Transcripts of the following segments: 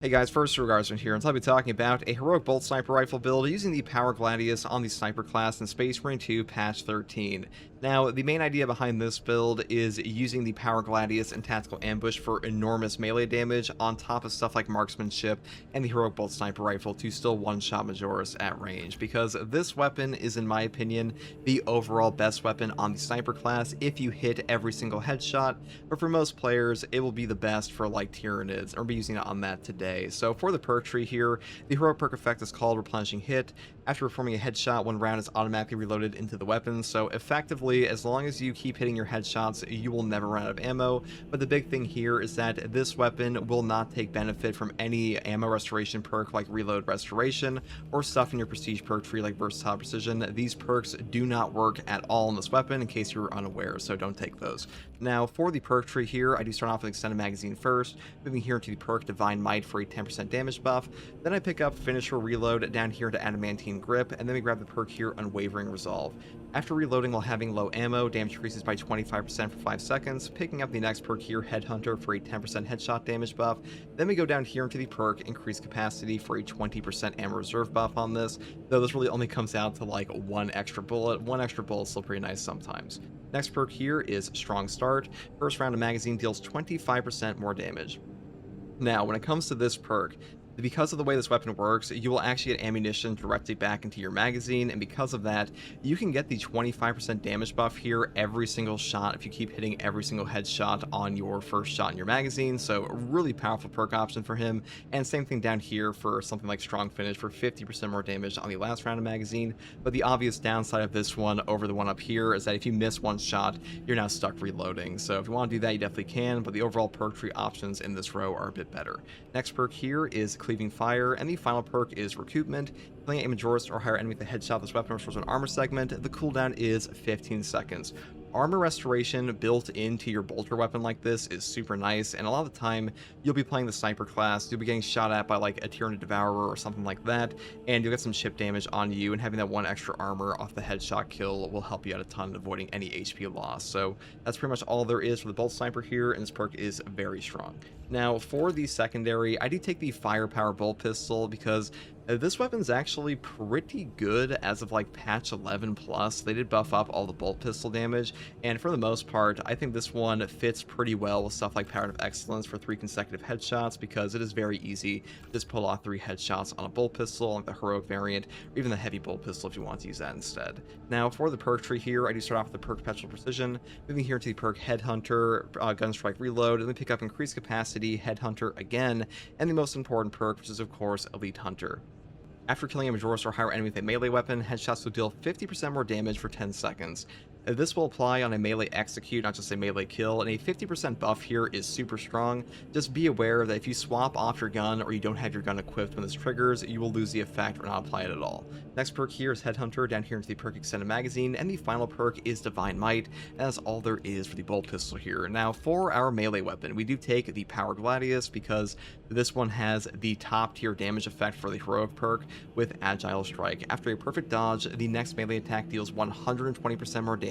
Hey guys, first regards here, and I'll be talking about a heroic bolt sniper rifle build using the Power Gladius on the sniper class in Space Marine 2 patch 13. Now, the main idea behind this build is using the Power Gladius and Tactical Ambush for enormous melee damage on top of stuff like marksmanship and the heroic bolt sniper rifle to still one-shot Majoris at range, because this weapon is, in my opinion, the overall best weapon on the sniper class if you hit every single headshot, but for most players, it will be the best for like Tyranids, and we'll be using it on that today. So for the perk tree here, the heroic perk effect is called Replenishing Hit. After performing a headshot, one round is automatically reloaded into the weapon, so effectively, as long as you keep hitting your headshots, you will never run out of ammo. But the big thing here is that this weapon will not take benefit from any ammo restoration perk like Reload Restoration, or stuff in your prestige perk tree like Versatile Precision. These perks do not work at all in this weapon, in case you were unaware, so don't take those. Now, for the perk tree here, I do start off with Extended Magazine first, moving here into the perk Divine Might for a 10% damage buff. Then I pick up Finisher Reload down here to Adamantine Grip, and then we grab the perk here Unwavering Resolve. After reloading while having low ammo, damage increases by 25% for 5 seconds, picking up the next perk here, Headhunter, for a 10% headshot damage buff. Then we go down here into the perk Increased Capacity for a 20% ammo reserve buff on this, though this really only comes out to like one extra bullet. One extra bullet is still pretty nice sometimes. Next perk here is Strong Start. First round of magazine deals 25% more damage. Now, when it comes to this perk, because of the way this weapon works, you will actually get ammunition directly back into your magazine, and because of that, you can get the 25% damage buff here every single shot if you keep hitting every single headshot on your first shot in your magazine. So a really powerful perk option for him, and same thing down here for something like Strong Finish for 50% more damage on the last round of magazine. But the obvious downside of this one over the one up here is that if you miss one shot, you're now stuck reloading. So if you want to do that, you definitely can, but the overall perk tree options in this row are a bit better. Next perk here is Cleaving Fire, and the final perk is Recoupment. Killing a Majoris or higher enemy with a headshot, this weapon restores an armor segment. The cooldown is 15 seconds. Armor restoration built into your bolter weapon like this is super nice, and a lot of the time you'll be playing the sniper class, you'll be getting shot at by like a Tyranid Devourer or something like that, and you'll get some chip damage on you, and having that one extra armor off the headshot kill will help you out a ton, avoiding any HP loss. So that's pretty much all there is for the bolt sniper here, and this perk is very strong. Now for the secondary, I do take the Firepower bolt pistol because this weapon's actually pretty good as of like patch 11 plus. They did buff up all the bolt pistol damage, and for the most part, I think this one fits pretty well with stuff like Power of Excellence for 3 consecutive headshots, because it is very easy to just pull off 3 headshots on a bolt pistol, like the heroic variant, or even the heavy bolt pistol if you want to use that instead. Now for the perk tree here, I do start off with the perk Perpetual Precision, moving here to the perk Headhunter, Gunstrike Reload, and then pick up Increased Capacity, Headhunter again, and the most important perk, which is of course Elite Hunter. After killing a Majoris or higher enemy with a melee weapon, headshots will deal 50% more damage for 10 seconds. This will apply on a melee execute, not just a melee kill, and a 50% buff here is super strong. Just be aware that if you swap off your gun or you don't have your gun equipped when this triggers, you will lose the effect or not apply it at all. Next perk here is Headhunter, down here into the perk Extended Magazine, and the final perk is Divine Might, and that's all there is for the bolt pistol here. Now for our melee weapon, we do take the Power Gladius because this one has the top tier damage effect for the heroic perk with Agile Strike. After a perfect dodge, the next melee attack deals 120% more damage,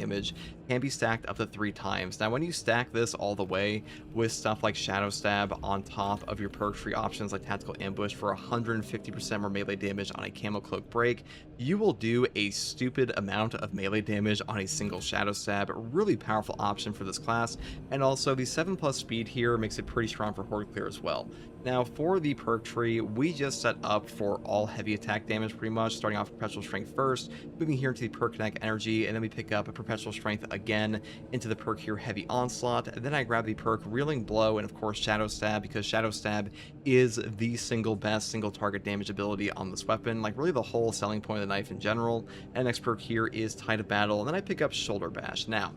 can be stacked up to 3 times. Now when you stack this all the way with stuff like Shadow Stab on top of your perk tree options like Tactical Ambush for 150% more melee damage on a Camo Cloak break, you will do a stupid amount of melee damage on a single Shadow Stab. Really powerful option for this class, and also the 7+ speed here makes it pretty strong for Horde Clear as well. Now for the perk tree, we just set up for all heavy attack damage pretty much, starting off Perpetual Strength first, moving here into the perk Kinetic Energy, and then we pick up a Perpetual Strength again into the perk here Heavy Onslaught, and then I grab the perk Reeling Blow and of course Shadow Stab, because Shadow Stab is the single best single target damage ability on this weapon, like really the whole selling point of the knife in general. And next perk here is Tide of Battle, and then I pick up Shoulder Bash. Now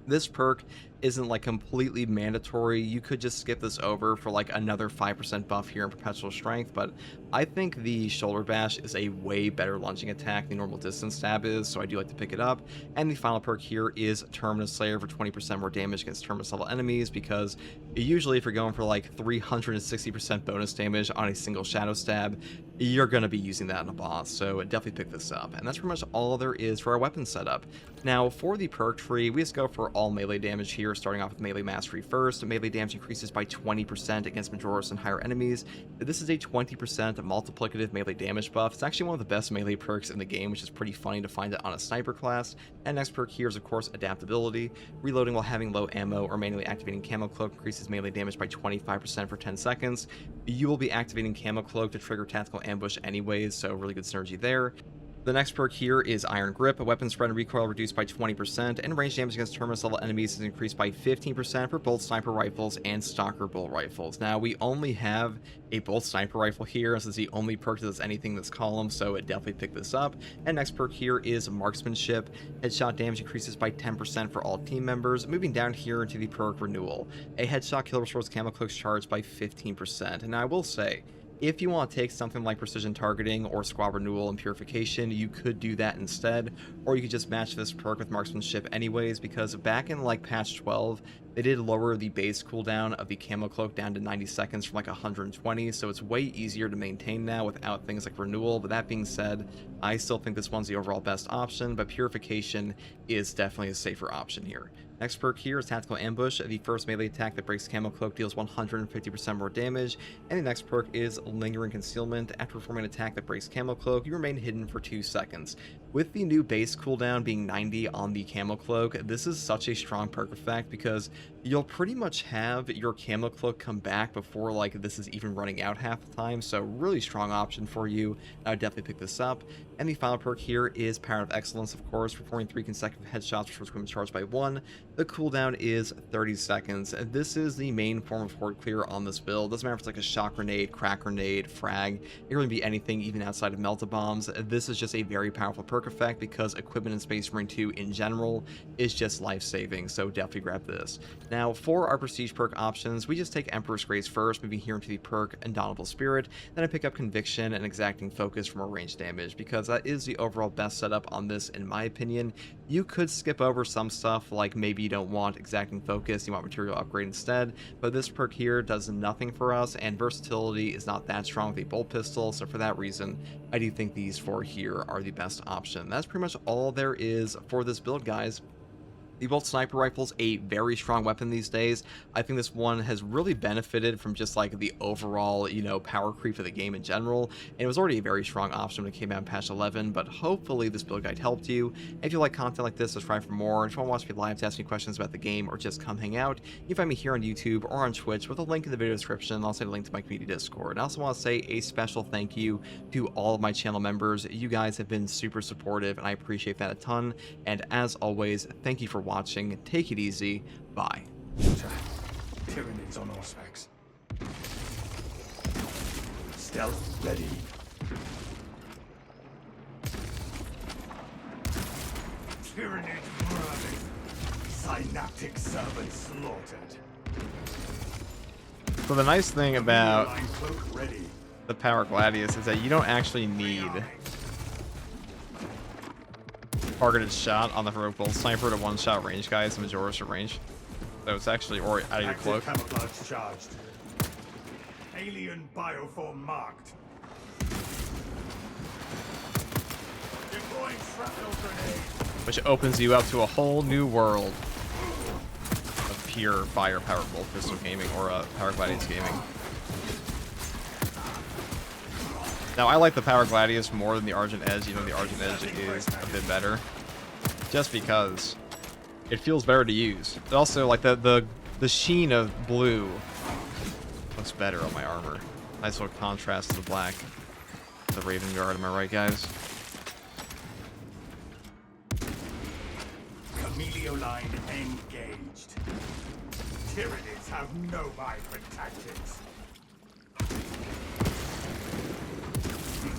this perk isn't like completely mandatory. You could just skip this over for like another 5% buff here in Perpetual Strength, but I think the Shoulder Bash is a way better lunging attack than normal distance stab is, so I do like to pick it up. And the final perk here is Terminus Slayer for 20% more damage against Terminus level enemies, because usually if you're going for like 360% bonus damage on a single Shadow Stab, you're going to be using that in a boss, so definitely pick this up. And that's pretty much all there is for our weapon setup. Now for the perk tree, we just go for all melee damage here, here, starting off with melee mastery first. Melee damage increases by 20% against Majoris and higher enemies. This is a 20% multiplicative melee damage buff. It's actually one of the best melee perks in the game, which is pretty funny to find it on a sniper class. And next perk here is, of course, adaptability. Reloading while having low ammo or manually activating Camo Cloak increases melee damage by 25% for 10 seconds. You will be activating Camo Cloak to trigger tactical ambush anyways, so really good synergy there. The next perk here is Iron Grip. A weapon spread and recoil reduced by 20%, and range damage against terminus level enemies is increased by 15% for both sniper rifles and stalker bolt rifles. Now, we only have a bolt sniper rifle here. This is the only perk that does anything in this column, so it definitely picked this up. And next perk here is Marksmanship. Headshot damage increases by 10% for all team members. Moving down here into the perk Renewal. A headshot kill restores Camo Cloak's charge by 15%. And I will say, if you want to take something like Precision Targeting or Squad Renewal and Purification, you could do that instead, or you could just match this perk with Marksmanship anyways, because back in like patch 12, they did lower the base cooldown of the Camo Cloak down to 90 seconds from like 120, so it's way easier to maintain now without things like Renewal. But that being said, I still think this one's the overall best option, but Purification is definitely a safer option here. Next perk here is Tactical Ambush. The first melee attack that breaks Camo Cloak deals 150% more damage. And the next perk is Lingering Concealment. After performing an attack that breaks Camo Cloak, you remain hidden for 2 seconds. With the new base cooldown being 90 on the Camo Cloak, this is such a strong perk effect because you'll pretty much have your Camo Cloak come back before like this is even running out half the time, so really strong option for you. I would definitely pick this up. And the final perk here is Power of Excellence, of course. Performing 3 consecutive headshots restores equipment charge by 1. The cooldown is 30 seconds. This is the main form of horde clear on this build. Doesn't matter if it's like a shock grenade, crack grenade, frag. It can really be anything, even outside of melta-bombs. This is just a very powerful perk effect because equipment in Space Marine 2 in general is just life-saving, so definitely grab this. Now, for our prestige perk options, we just take Emperor's Grace first, moving here into the perk Indomitable Spirit. Then I pick up Conviction and Exacting Focus for more range damage, because that is the overall best setup on this, in my opinion. You could skip over some stuff, like maybe you don't want Exacting Focus, you want Material Upgrade instead, but this perk here does nothing for us, and versatility is not that strong with a bolt pistol, so for that reason, I do think these 4 here are the best option. That's pretty much all there is for this build, guys. The Bolt Sniper Rifle's a very strong weapon these days. I think this one has really benefited from just like the overall, power creep of the game in general. And it was already a very strong option when it came out in patch 11, but hopefully this build guide helped you. If you like content like this, subscribe for more. If you want to watch me live to ask me questions about the game or just come hang out, you can find me here on YouTube or on Twitch with a link in the video description. I'll also have a link to my community Discord. I also want to say a special thank you to all of my channel members. You guys have been super supportive, and I appreciate that a ton. And as always, thank you for watching. Take it easy. Bye. Tyranids on Auspex. Stealth ready. Tyranids running. Synaptic servants slaughtered. So the nice thing about the Power Gladius is that you don't actually need targeted shot on the Heroic Bolt Sniper to one-shot range guys in Majoris at range. So it's actually or out of your cloak. Camouflage charged. Alien bioform marked. Deploying shrapnel grenade. Which opens you up to a whole new world of pure firepower bolt pistol gaming or Power Gladius gaming. Now, I like the Power Gladius more than the Argent Edge, even though the Argent Edge is a bit better. Just because it feels better to use. But also, like, the sheen of blue looks better on my armor. Nice little contrast to the black. The Raven Guard, am I right, guys? Camelio line engaged. Tyranids have no mind for tactics.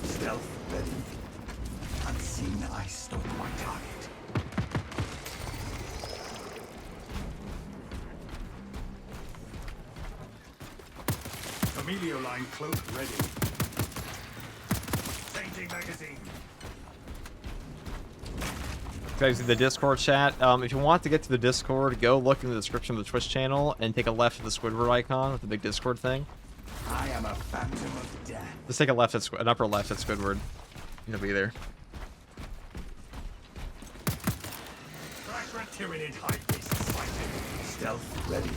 Stealth ready. Unseen, I stalk my target. Camelio line cloak ready. Changing magazine. Guys, the Discord chat. If you want to get to the Discord, go look in the description of the Twitch channel and take a left at the Squidward icon with the big Discord thing. I am a phantom of death. Just take a left at an upper left at Squidward. You'll be there. Tyranid high beast sighted. Stealth ready.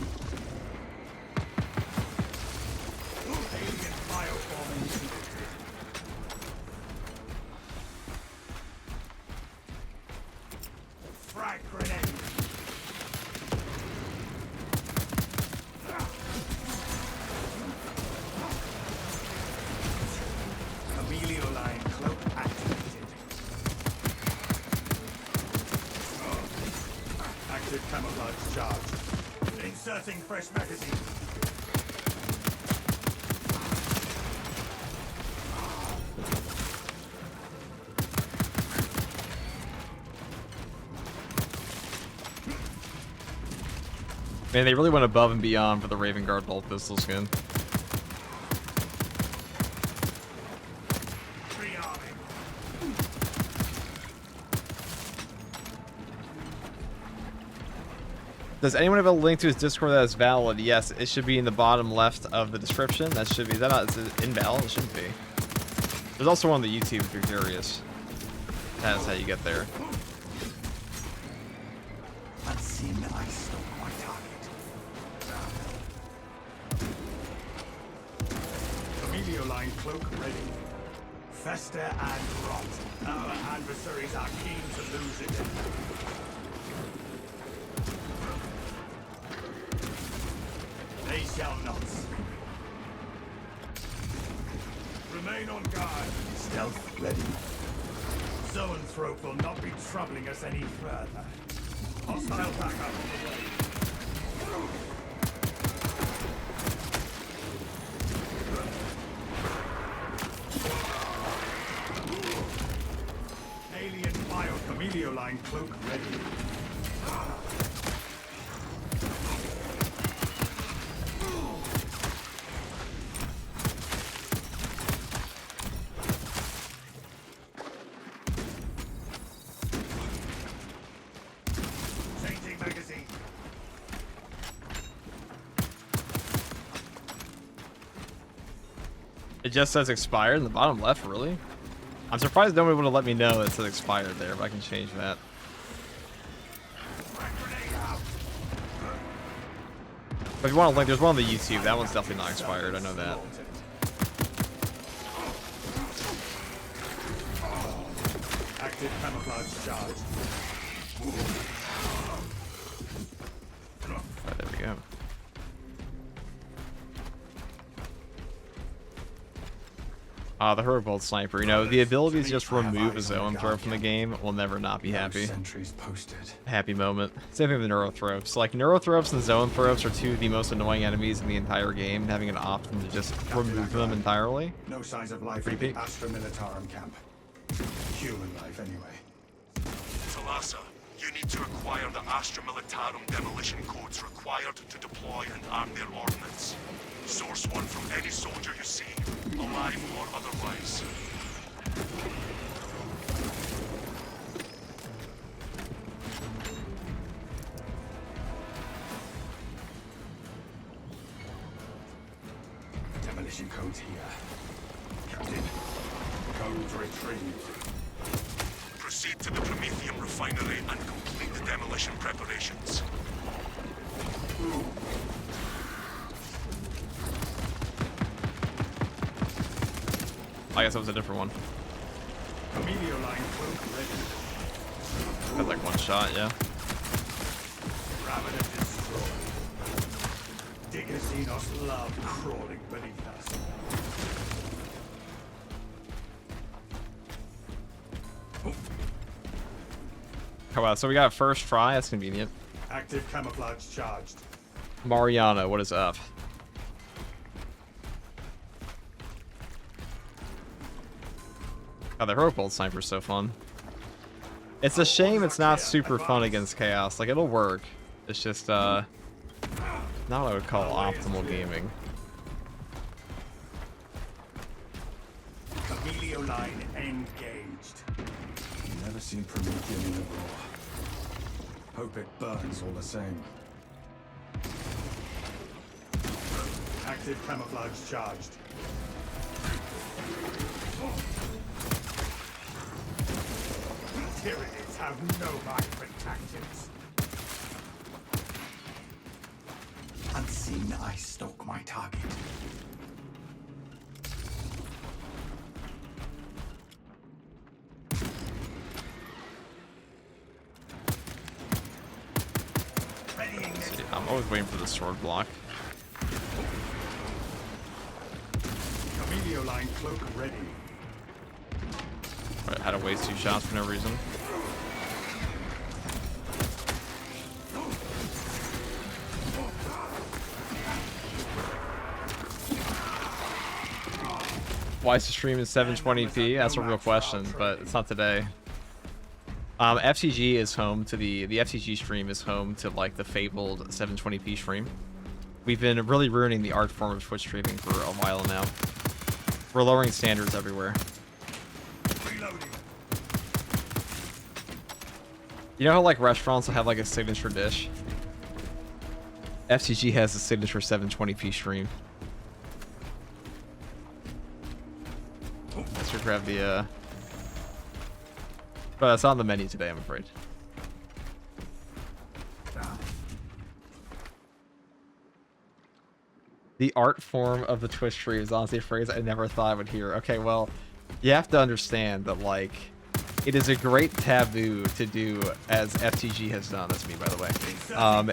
Alien bioforming detected. Frag grenade. Chameleon line cloak activated. Active camouflage charge. Inserting fresh magazine. Man, they really went above and beyond for the Raven Guard bolt pistol skin. Rearming. Does anyone have a link to his Discord that is valid? Yes, it should be in the bottom left of the description. That should be. Is that not? Is it invalid? It shouldn't be. There's also one on the YouTube if you're curious. That's how you get there. Unseen ice stole my target. Chameleon line cloak ready. Fester and rot. Our adversaries are keen to lose it. They shall not. Remain on guard. Stealth ready. Zoanthrope will not be troubling us any further. Hostile backup on the way. Alien bio-chameleon line cloak ready. Changing magazine. It just says expired in the bottom left, really? I'm surprised nobody would have let me know that it said expired there, but I can change that. But if you want a link, there's one on the YouTube. That one's definitely not expired. I know that. Active camouflage charge. Oh, there we go. The Heroic Bolt Sniper. You know, the ability to just remove a Zoanthrope from the game will never not be happy. Sentries posted. Happy moment. Same thing with Neurothropes. Like, Neurothropes and Zoanthropes are two of the most annoying enemies in the entire game, and having an option to just remove them entirely. No signs of life Pretty in the big. Astra Militarum camp. Human life, anyway. Talassa, you need to acquire the Astra Militarum demolition codes required to deploy and arm their ordnance. Source one from any soldier you see, alive or otherwise. Demolition codes here. Captain, codes retrieved. Proceed to the Promethium refinery and complete the demolition preparations. I guess that was a different one. Chameleon line cloak ready. Had like one shot, yeah. Ravenous destroyed. Digger Xenos love crawling beneath us. Oh wow, so we got first try. That's convenient. Active camouflage charged. Mariana, what is up? Oh, the Heroic Bolt Sniper is so fun. It's a shame it's not super fun against Chaos. Like, it'll work. It's just, not what I would call optimal gaming. Chameleon line engaged. Never seen Prometheum in a roar. Hope it burns all the same. Active camouflage charged. Tyranids have no mind for tactics. always waiting for the sword block. Camelio line cloak ready. I had to waste 2 shots for no reason. Why is the stream in 720p? That's a real question, but it's not today. FTG is home to the FTG stream is home to like the fabled 720p stream. We've been really ruining the art form of Twitch streaming for a while now. We're lowering standards everywhere. You know how like restaurants will have like a signature dish? FTG has a signature 720p stream. Let's just grab the but it's on the menu today, I'm afraid. The art form of the Twitch stream is honestly a phrase I never thought I would hear. Okay, well, you have to understand that like it is a great taboo to do, as FTG has done. That's me, by the way,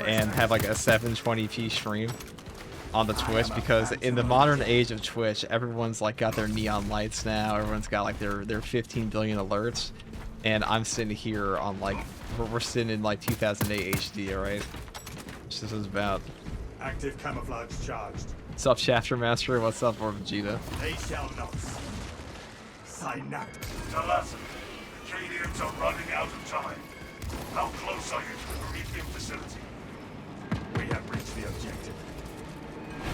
and have like a 720p stream on the Twitch, because in the modern age of Twitch, everyone's like got their neon lights now. Everyone's got like their 15 billion alerts, and I'm sitting here on like we're sitting in like 2008 HD, alright? Which this is about. Active camouflage charged. What's up, Chapter Master? What's up, Vegeta? They shall not. Synaptic. Talassa, the Cadians are running out of time. How close are you to the Promethean facility? We have reached the objective.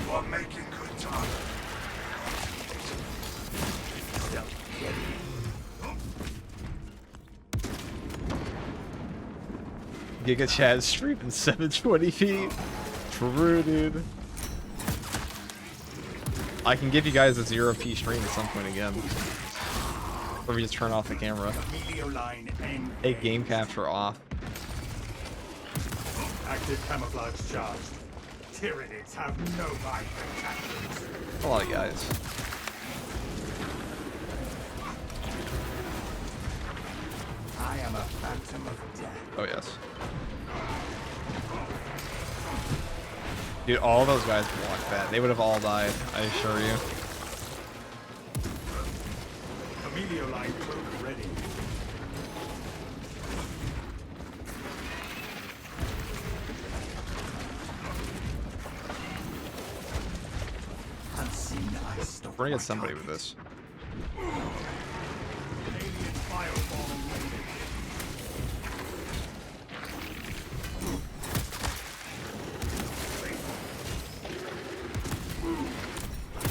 You are making good time. Stealth ready. Giga Chad stream in 720p. True, dude. I can give you guys a 0p stream at some point again. Or we just turn off the camera. A game capture off. Active camouflage charged. Tyranids have no mind for captains. A lot of guys. I am a phantom of death. Oh yes. Dude, all those guys blocked that. They would have all died, I assure you. Camelio line cloak ready. Unseen ice. We're gonna get somebody with this. Alien fireball ready.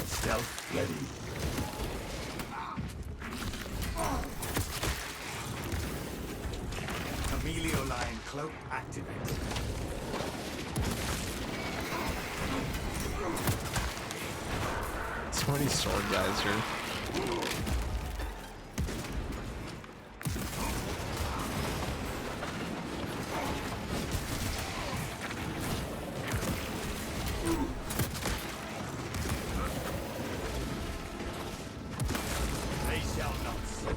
Stealth ready. Camelio line cloak activated. So many sword guys here. They shall not see me.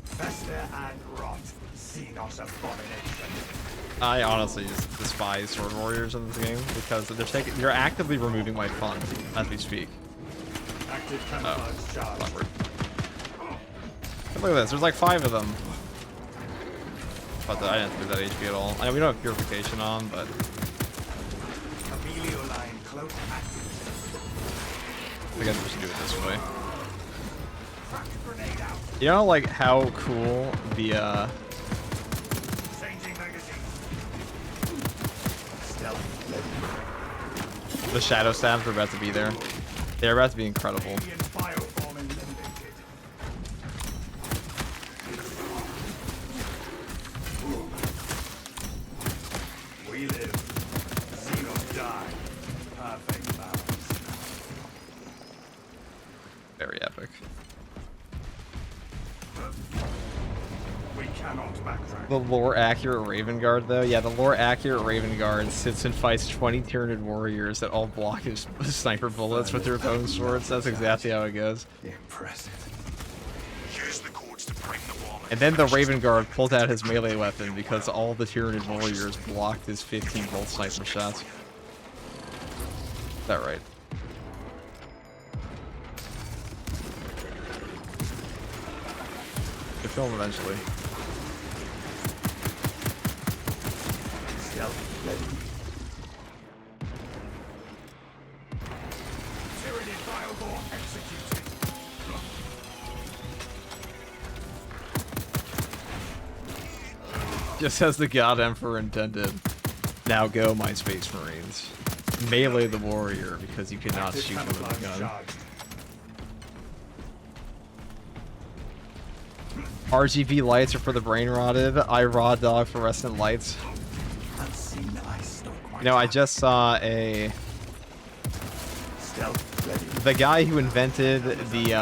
Fester and rot. Xenos abomination. I honestly just despise sword warriors in this game because they're actively removing my fun as we speak. Active camouflage charge. Awkward. Look at this, there's like 5 of them. But I didn't do that HP at all. I know we don't have purification on, but Camelio line cloak activated. I guess we should do it this way. Crack grenade out. You know, like how cool the Changing magazine. Stealth ready. the shadow stabs are about to be there. They're about to be incredible. Alien bioform eliminated. We live. Xenos die. Perfect balance. Very epic. We cannot backtrack. The lore accurate Raven Guard though, yeah, the lore accurate Raven Guard sits and fights 20 Tyranid warriors that all block his sniper bullets with their bone swords. That's exactly how it goes. Impressive. Use the codes to prime the bomb. And then the Raven Guard pulled out his melee weapon because all the Tyranid warriors blocked his 15-volt sniper shots. Is that right? Good film eventually. Stealth ready. Tyranid Biobore executed. Just as the God Emperor intended. Now go, my Space Marines. Melee the warrior because you cannot Active shoot him with a camouflage gun. charge. RGB lights are for the brain rotted. I raw dog fluorescent lights. Unseen I stalk my You know, I target. just saw a Stealth ready. the guy who invented the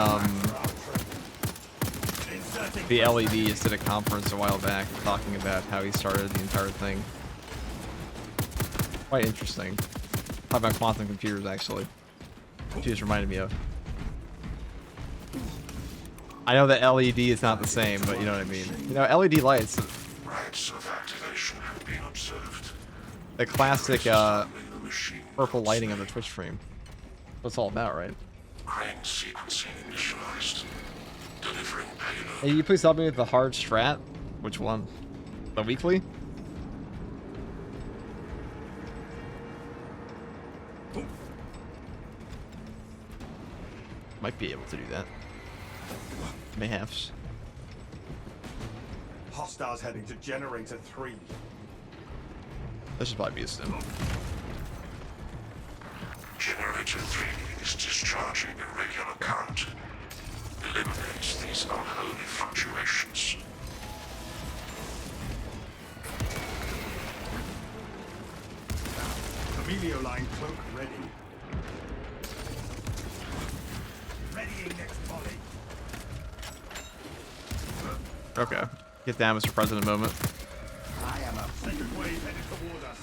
LEDs did a conference a while back talking about how he started the entire thing. Quite interesting. Talking about quantum computers, actually. Which he just reminded me of. I know that LED is not the same, but you know what I mean. You know, LED lights, Rates of activation have been observed. the classic The machine purple lighting of the Twitch stream. What's all about, right? crane sequencing initialized. Delivering payload. Hey, you please help me with the hard strat? Which one? The weekly? Might be able to do that. Mayhaps. Hostiles heading to generator 3. That should probably be a stim. Generator 3 is discharging irregular current. Eliminates these unholy fluctuations. Emilio line cloak ready. Readying next volley. Okay. Get down, Mr. President, moment. I am a second wave headed toward us.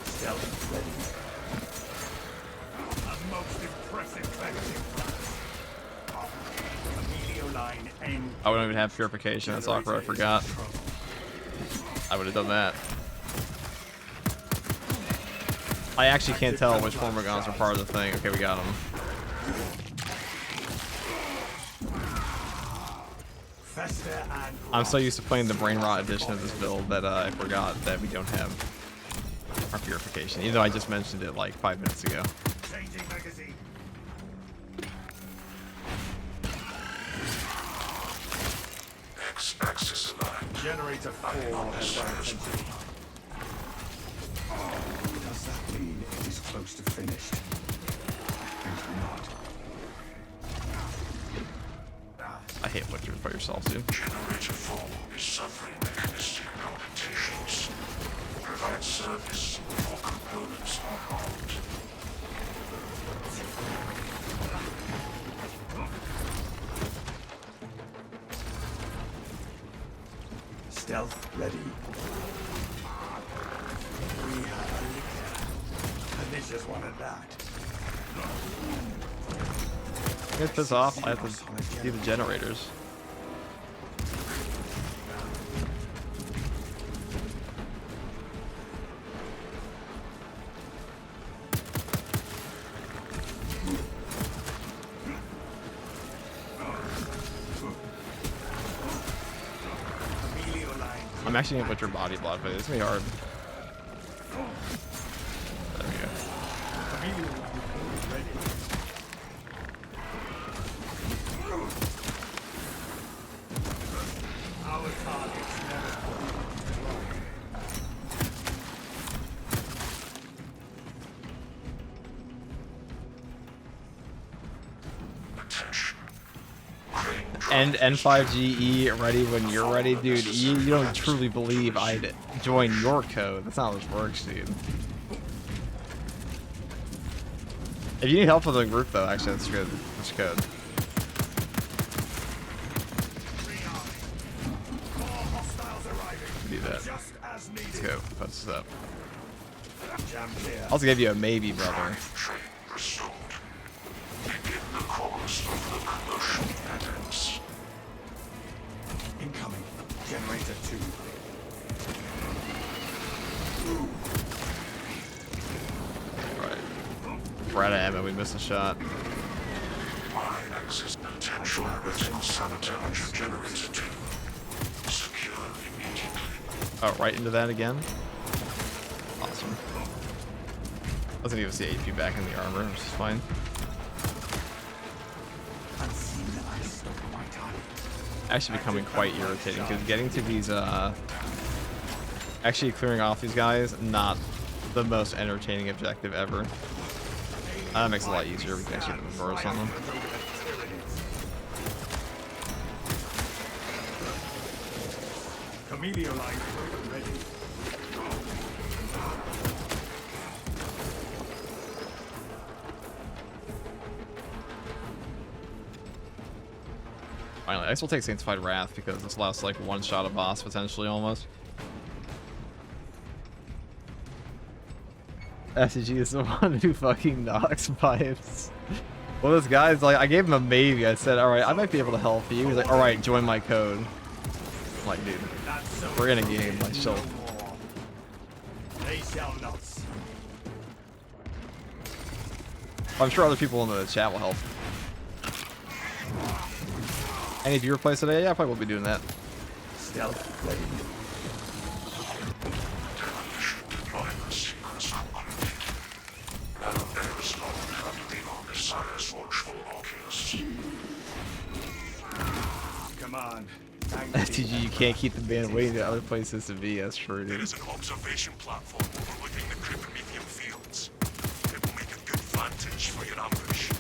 Stealth ready. A most impressive tactic. Emilio line end. I wouldn't even have purification. That's awkward. I forgot. I would have done that. I actually can't tell which Formagons are part of the thing. Okay, we got them. Fester and I'm so used to playing the Brain Rot edition of this build that I forgot that we don't have our purification, even though I just mentioned it like 5 minutes ago. changing magazine. X-axis aligned. Generator 4 has our attention. Does that mean it is close to finished? Apparently not. I hate Witchers by yourself, dude. Generator 4 is suffering mechanistic palpitations. Provide service for components on hold. Stealth ready. We have a liquor. Pernicious one at that. Get this off. I have to see the generators. Emilio line. I'm actually gonna put your body block, but it's gonna be hard. There we go. Emilio line ready. Our targets never fall. Attention. Crane And N5GE ready when you're ready, dude. You don't truly believe I'd join your code. That's not how this works, dude. If you need help with the group, though, actually, that's good. That's good. More hostiles arriving. Do that. Just as needed. Let's go. Post this up. Jam clear. I'll also give you a maybe, brother. train restored. Begin the course. Generator 2. Right. We're out of ammo, we missed a shot. High access potential critical sabotage generator 2. Secure immediately. Oh, right into that again? Awesome. Doesn't give us the AP back in the armor, which is fine. Actually becoming quite irritating because getting to these, actually clearing off these guys, not the most entertaining objective ever. That makes it a lot easier. We can actually reverse on them. Camellia line ready. Finally, I guess we'll take Sanctified Wrath because this lasts like one shot a boss potentially almost. SCG is the one who fucking knocks pipes. Well, this guy's like, I gave him a maybe. I said, alright, I might be able to help you. He's like, alright, join my code. I'm like, dude, we're in a game, like, chill. They shall not. I'm sure other people in the chat will help. Any viewer plays today? Yeah, I probably will be doing that. Stealth ready. Demolition deployment sequence complete. Now there is no traveling on Messiah's watchful oculus. Come on. STG, you can't keep the band waiting to other places to be. That's true, There dude. is an observation platform overlooking the Cryptomethium fields. It will make a good vantage for your ambush.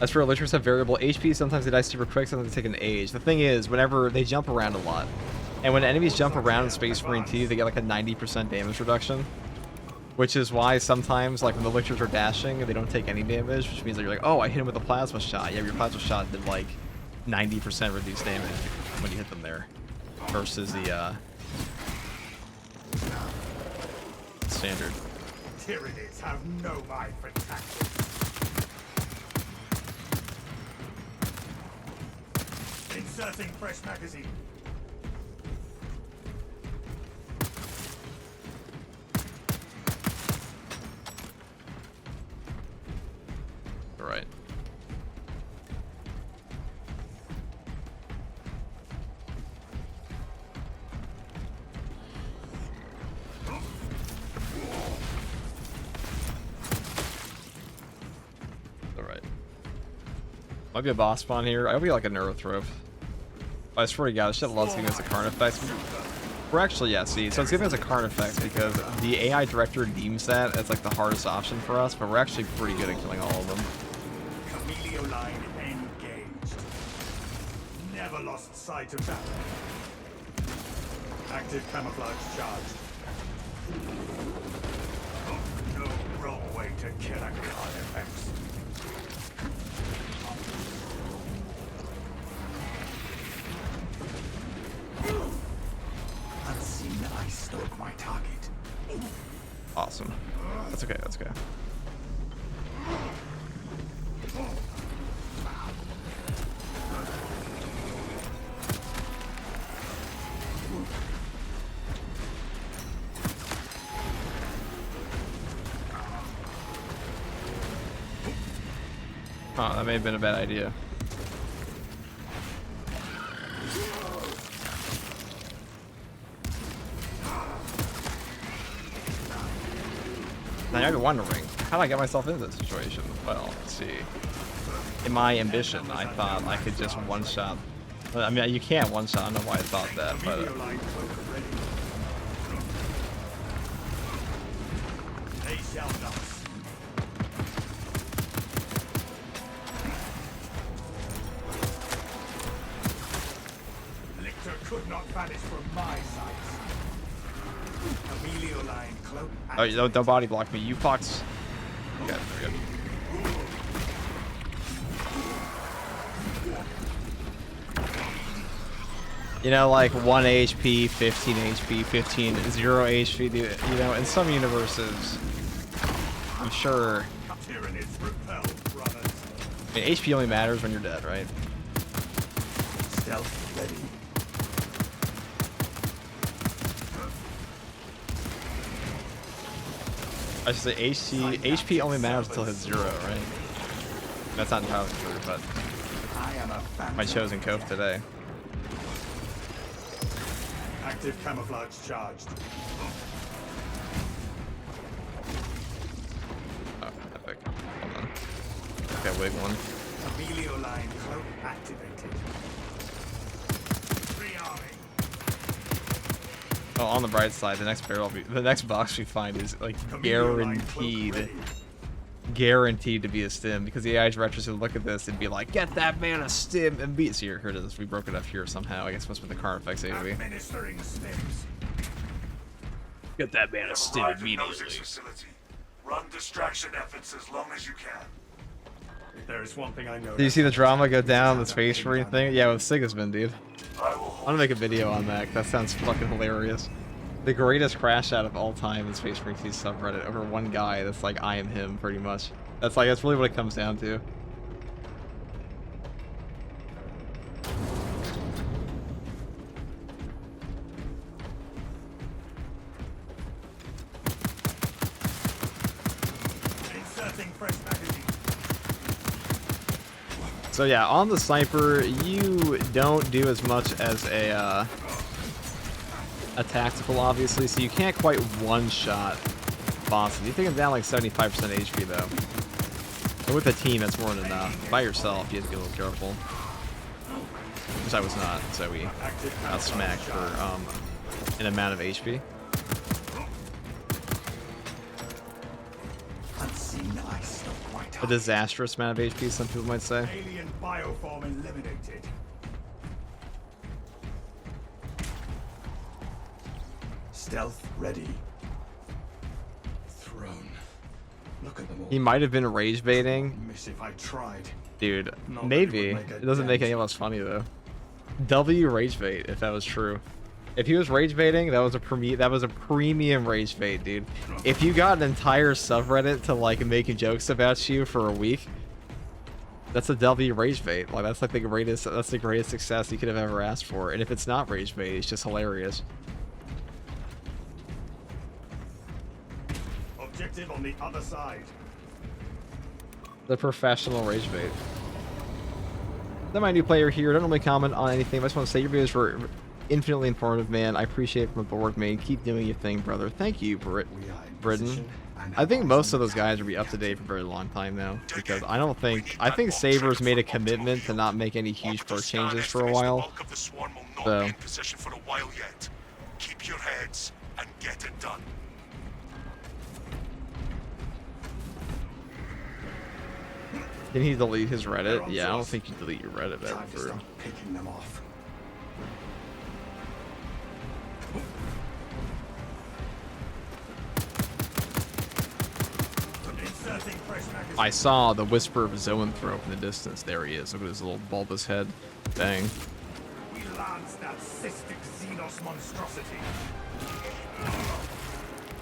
As for Elytras have variable HP, sometimes they die super quick, sometimes they take an age. The thing is, whenever they jump around a lot, and when enemies jump around in Space Marine 2, they get like a 90% damage reduction. Which is why sometimes, like when the Elytras are dashing, they don't take any damage, which means that you're like, oh, I hit him with a plasma shot. Yeah, your plasma shot did like 90% reduced damage when you hit them there. Versus the, standard. Tyranids have no mind for tactics. Inserting fresh magazine. Alright. Alright. Might be a boss spawn here. I hope we get like a Neurothrope. I swear to God, this shit loves giving us a Karn effect. We're actually, yeah, see, so it's giving us a Karn effect because the AI director deems that as like the hardest option for us, but we're actually pretty good at killing all of them. Camellia line engaged. Never lost sight of that. Active camouflage charged. No wrong way to kill a Karn effects. Unseen, I stalk my target. Awesome. That's okay, that's okay. Huh, that may have been a bad idea. Now you're wondering, how did I get myself into this situation? Well, let's see. In my ambition, I thought I could just one-shot. I mean, you can't one-shot. I don't know why I thought that, but... Camellia line cloak ready. They shall not. Lictor could not vanish from my sight. Camellia line cloak. Oh, you don't body block me, you fucks. Okay, we're good. You know, like 1 HP, 15 HP, 15, 0 HP, you know, in some universes, I'm sure Tyranids repel, brothers. I mean, HP only matters when you're dead, right? Stealth ready. I should say HP only matters until it's 0, right? That's not entirely true, but I am a phantom. my chosen cope today. Active camouflage charged. Oh, epic. Hold on. Okay, wig one. Amelio line cloak activated. Rearming. Oh, on the bright side, the next box we find is like guaranteed to be a stim, because the AI's retros would look at this and be like, "Get that man a stim and beat." So here it is. We broke it up here somehow. I guess it must be the car effects AoE. Administering stims. Get that man a stim Arrive at immediately. Moses' facility. Run distraction efforts as long as you can. There is one thing I know. Do you see the drama go down the Space Marine thing? Yeah, with Sigismund, dude. I will I'm hold gonna make a video on that. 'Cause that sounds fucking hilarious. The greatest crash out of all time in Space Marine T subreddit over one guy that's like, I am him, pretty much. That's really what it comes down to. Inserting fresh magazine. So yeah, on the sniper, you don't do as much as a tactical, obviously, so you can't quite one-shot bosses. You take them down like 75% HP though. And with a team, that's more than enough. By yourself, you have to be a little careful. Which I was not, so we got smacked for an amount of HP. Unseen ice not quite A disastrous amount of HP, some people might say. Alien bioform eliminated. Stealth ready. Throne. Look at them all. He might have been rage baiting. Miss if I tried. Dude, Not that it maybe. would make a It doesn't make dent. any less funny though. W rage bait, if that was true. If he was rage baiting, that was a premium rage bait, dude. If you got an entire subreddit to like making jokes about you for a week, that's a W rage bait. Like that's the greatest success you could have ever asked for. And if it's not rage bait, it's just hilarious. Objective on the other side. The professional rage bait. I'm my new player here. I don't normally comment on anything, but I just want to say your videos were infinitely informative, man. I appreciate it from the board, man. Keep doing your thing, brother. Thank you, Britain. I think most of those guys will be up to date for a very long time now, because I think Saber's made a commitment to not make any huge perk changes for a while. So position for a while yet. Keep your heads and get it done. can he delete his Reddit? Yeah, I don't think you delete your Reddit Time to ever. start picking them off. Inserting fresh magazine. I saw the whisper of Zoanthrope in the distance. There he is. Look at his little bulbous head. Bang. We lanced that cystic Xenos monstrosity.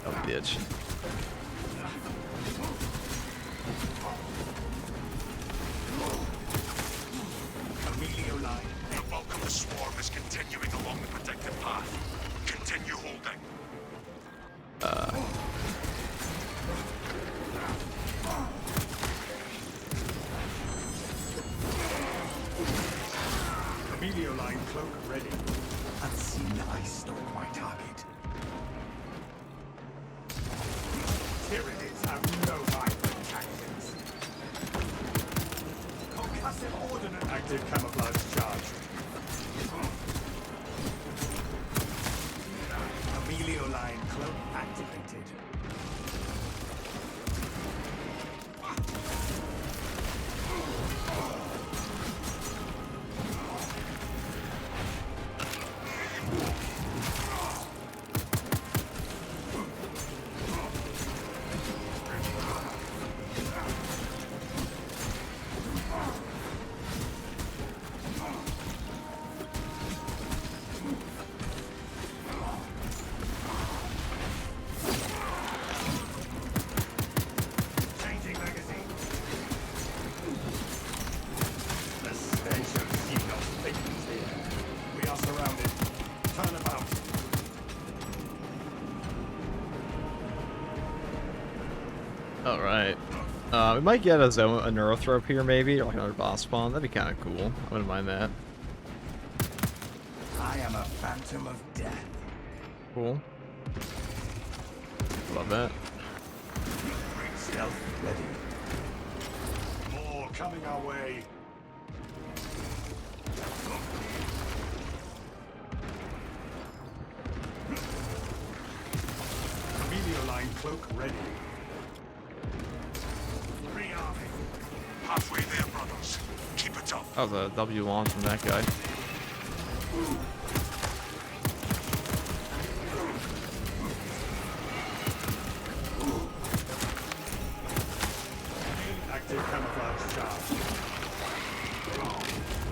Oh, bitch. Amelio line. The bulk of the swarm is continuing along the protected path. Continue holding. Amelio line cloak ready. Unseen ice stalk my target. Tyranids have no vibrant tactics. Concussive ordnance. Active camouflage charge. Amelio line cloak activated. Alright. We might get a Neurothrope here, maybe, or like another boss spawn. That'd be kind of cool. I wouldn't mind that. I am a phantom of death. Cool. Love that. Stealth ready. More coming our way. Meteor line cloak ready. Rearming. Halfway there, brothers. Keep it up. That was a W launch from that guy. Active camouflage charge.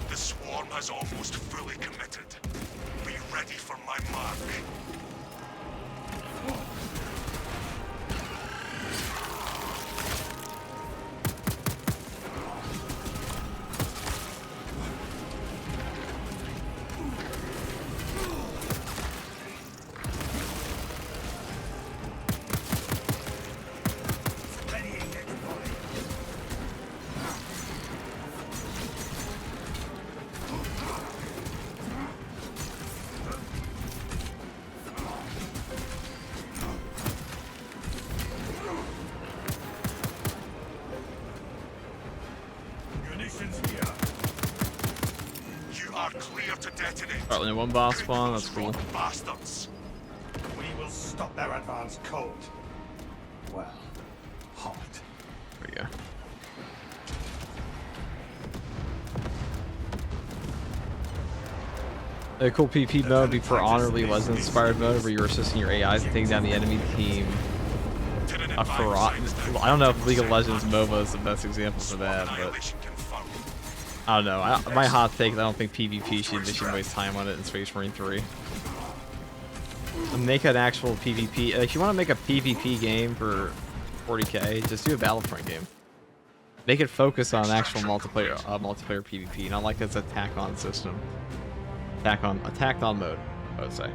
The swarm has almost fully committed. Be ready for my mark. You are clear to detonate. Alright, only one boss spawn. That's cool. Bastards. We will stop their advance cold. Well, hot. There we go. A cool PvP mode before Honorably was inspired mode where you were assisting your AIs and taking down the enemy team. I don't know if League of Legends MOBA is the best example for that, but I don't know. My hot take is I don't think PvP should waste time on it in Space Marine 3. Make an actual PvP. If you want to make a PvP game for 40k, just do a Battlefront game. Make it focus on actual multiplayer PvP, not like this attack on system. Attack on mode, I would say.